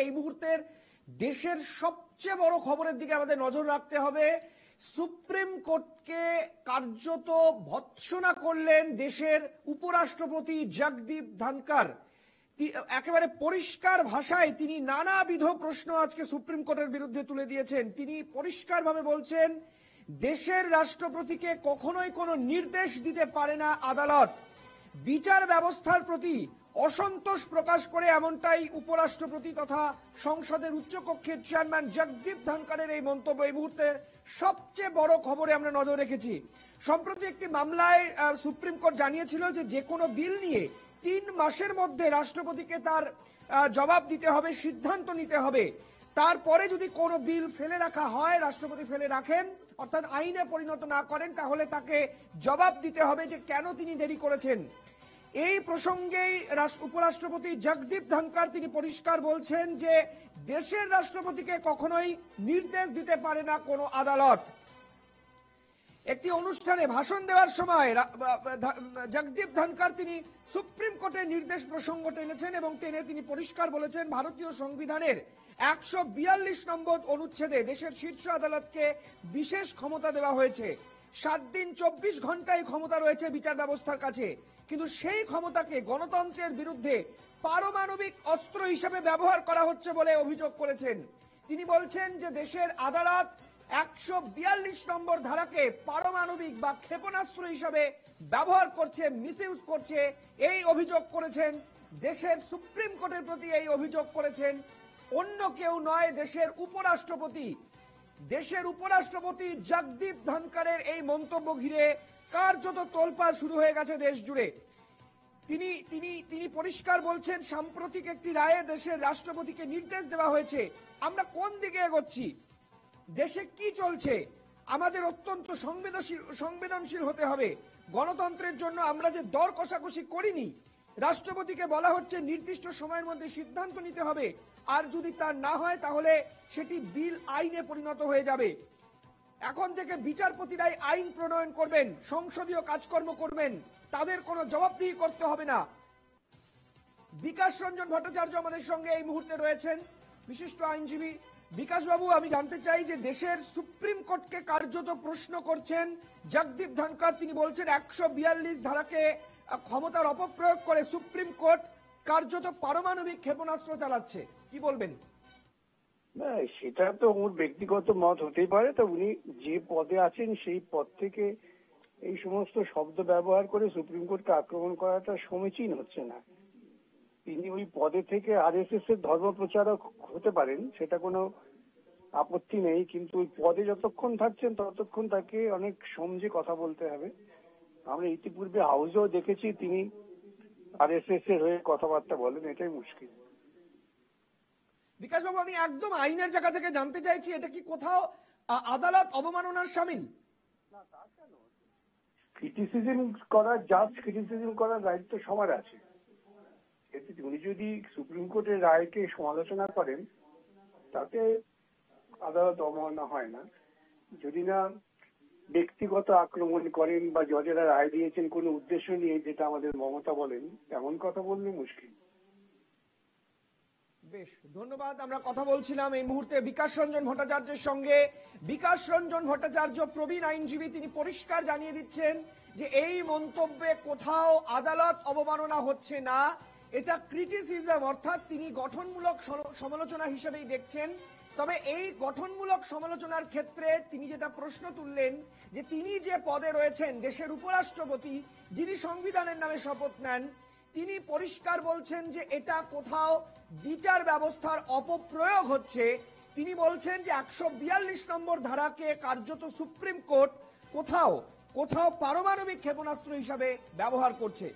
এই মুহূর্তের দেশের সবচেয়ে বড় খবরের দিকে আমাদের নজর রাখতে হবে। সুপ্রিম কোর্টকে কার্যত ভৎসনা করলেন দেশের উপরাষ্ট্রপতি জগদীপ ধনখড়। একেবারে পরিষ্কার ভাষায় তিনি নানাবিধ প্রশ্ন আজকে সুপ্রিম কোর্টের বিরুদ্ধে তুলে দিয়েছেন। তিনি পরিষ্কারভাবে বলছেন, দেশের রাষ্ট্রপতিকে কখনোই কোনো নির্দেশ দিতে পারে না আদালত। বিচার ব্যবস্থার প্রতি অসন্তোষ প্রকাশ করে এমনটাই উপরাষ্ট্রপতি তথা সংসদের উচ্চকক্ষের চেয়ারম্যান জগদীপ ধনখড়ের এই মন্তব্য এই মুহূর্তের সবচেয়ে বড় খবরে আমরা নজর রেখেছি। সম্প্রতি একটি মামলায় সুপ্রিম কোর্ট জানিয়েছিল যে কোনো বিল নিয়ে 3 মাসের মধ্যে রাষ্ট্রপতিকে তার জবাব দিতে হবে, সিদ্ধান্ত নিতে হবে। তারপরে যদি কোনো বিল ফেলে রাখা হয়, রাষ্ট্রপতি ফেলে রাখেন অর্থাৎ আইনে পরিণত না করেন, তাহলে তাকে জবাব দিতে হবে যে কেন তিনি দেরি করেছেন। এই প্রসঙ্গেই উপরাষ্ট্রপতি জগদীপ ধনখড় তিনি পরিষ্কার বলছেন যে দেশের রাষ্ট্রপতিকে কখনোই নির্দেশ দিতে পারে না কোনো আদালত। একটি অনুষ্ঠানে ভাষণ দেওয়ার সময় জগদীপ ধনখড় তিনি সুপ্রিম কোর্টের নির্দেশ প্রসঙ্গ টেনেছেন এবং টেনে তিনি পরিষ্কার বলেছেন, ভারতীয় সংবিধানের 142 নম্বর অনুচ্ছেদে দেশের শীর্ষ আদালতকে বিশেষ ক্ষমতা দেওয়া হয়েছে। 7 দিন 24 ঘন্টায় ক্ষমতা রয়েছে বিচার ব্যবস্থার কাছে, কিন্তু সেই ক্ষমতাকে গণতন্ত্রের বিরুদ্ধে পারমাণবিক অস্ত্র হিসেবে ব্যবহার করা হচ্ছে বলে অভিযোগ করেছেন। তিনি বলছেন যে দেশের আদালত 142 নম্বর ধারাকে পারমাণবিক বা ক্ষেপণাস্ত্র হিসাবে ব্যবহার করছে, মিসইউজ করছে, এই অভিযোগ করেছেন। দেশের সুপ্রিম কোর্টের প্রতি এই অভিযোগ করেছেন অন্য কেউ নয়, দেশের উপরাষ্ট্রপতি। দেশের উপরাষ্ট্রপতি জগদীপ ধনখড়ের এই মন্তব্য ঘিরে কার্যত তোলপাড় শুরু হয়ে গেছে দেশ জুড়ে। তিনি পরিষ্কার বলছেন, সাম্প্রতিক একটি রায়ে দেশের রাষ্ট্রপতিকে নির্দেশ দেওয়া হয়েছে। আমরা কোন দিকে এগোচ্ছি, দেশে কি চলছে, আমাদের অত্যন্ত সংবেদনশীল হতে হবে। গণতন্ত্রের জন্য আমরা যে দর কষাকষি করিনি, রাষ্ট্রপতিকে বলা হচ্ছে নির্দিষ্ট সময়ের মধ্যে সিদ্ধান্ত নিতে হবে, আর যদি তা না হয় তাহলে সেটি বিল আইনে পরিণত হয়ে যাবে। এখন থেকে বিচারপতিরাই আইন প্রণয়ন করবেন, সংসদীয় কাজকর্ম করবেন, তাদের কোনো জবাবদিহি করতে হবে না। বিকাশ রঞ্জন ভট্টাচার্য আমাদের সঙ্গে এই মুহূর্তে রয়েছেন, বিশিষ্ট আইনজীবী। বিকাশ বাবু, আমি জানতে চাই যে দেশের সুপ্রিম কোর্টকে কার্যত প্রশ্ন করছেন জগদীপ ধনখড়। তিনি বলছেন 142 ধারাকে ক্ষমতার অপপ্রয়োগ করে সুপ্রিম কোর্ট কার্যত পারমাণবিক ক্ষেপণাস্ত্র চালাচ্ছে, কি বলবেন? না, সেটা তো ওর ব্যক্তিগত মত হতেই পারে। তো উনি যে পদে আছেন সেই পদ থেকে এই সমস্ত শব্দ ব্যবহার করে সুপ্রিম কোর্টকে আক্রমণ করাটা সমীচীন হচ্ছে না। তিনি ওই পদে থেকে আরএসএস এর ধর্ম প্রচারক হতে পারেন, সেটা কোনো আপত্তি নেই, কিন্তু ওই পদে যতক্ষণ থাকছেন ততক্ষণ তাকে অনেক সমঝে কথা বলতে হবে। আমরা ইতিপূর্বে হাউসেও দেখেছি তিনি আরএসএস এর হয়ে কথাবার্তা বলেন, এটাই মুশকিল। বিকাশ বাবু, আমি একদম আইনের জায়গা থেকে জানতে চাইছি, এটা কি কোথাও আদালত অবমাননার শামিল? না, তা কেন? ক্রিটিসিজম করার, জাস্ট ক্রিটিসিজম করার রাইট তো সবার আছে। উনি যদি সুপ্রিম কোর্টের রায়কে সমালোচনা করেন তাতে আদালত অবমাননা হয় না। যদি না ব্যক্তিগত আক্রমণ করেন বা জজেরা রায় দিয়েছেন কোনো উদ্দেশ্য নিয়ে, যেটা আমাদের মমতা বলেন, এমন কথা বললে মুশকিল। বেশ, ধন্যবাদ। আমরা কথা বলছিলাম এই মুহূর্তে বিকাশ রঞ্জন ভট্টাচার্যের সঙ্গে। বিকাশ রঞ্জন ভট্টাচার্য প্রবীণ আইনজীবী, তিনি পরিষ্কার জানিয়ে দিচ্ছেন যে এই মন্তব্যে কোথাও আদালত অবমাননা হচ্ছে না, এটা ক্রিটিসিজম, অর্থাৎ তিনি গঠনমূলক সমালোচনা হিসেবেই দেখছেন। তবে এই গঠনমূলক সমালোচনার ক্ষেত্রে তিনি যেটা প্রশ্ন তুললেন যে তিনি যে পদে রয়েছেন, দেশের উপরাষ্ট্রপতি, যিনি সংবিধানের নামে শপথ নেন, তিনি পরিষ্কার বলছেন যে এটা কোথাও বিচার ব্যবস্থার অপপ্রয়োগ হচ্ছে। তিনি বলছেন যে 142 নম্বর ধারাকে কার্যত সুপ্রিম কোর্ট কোথাও পারমাণবিক ক্ষেপণাস্ত্র হিসাবে ব্যবহার করছে।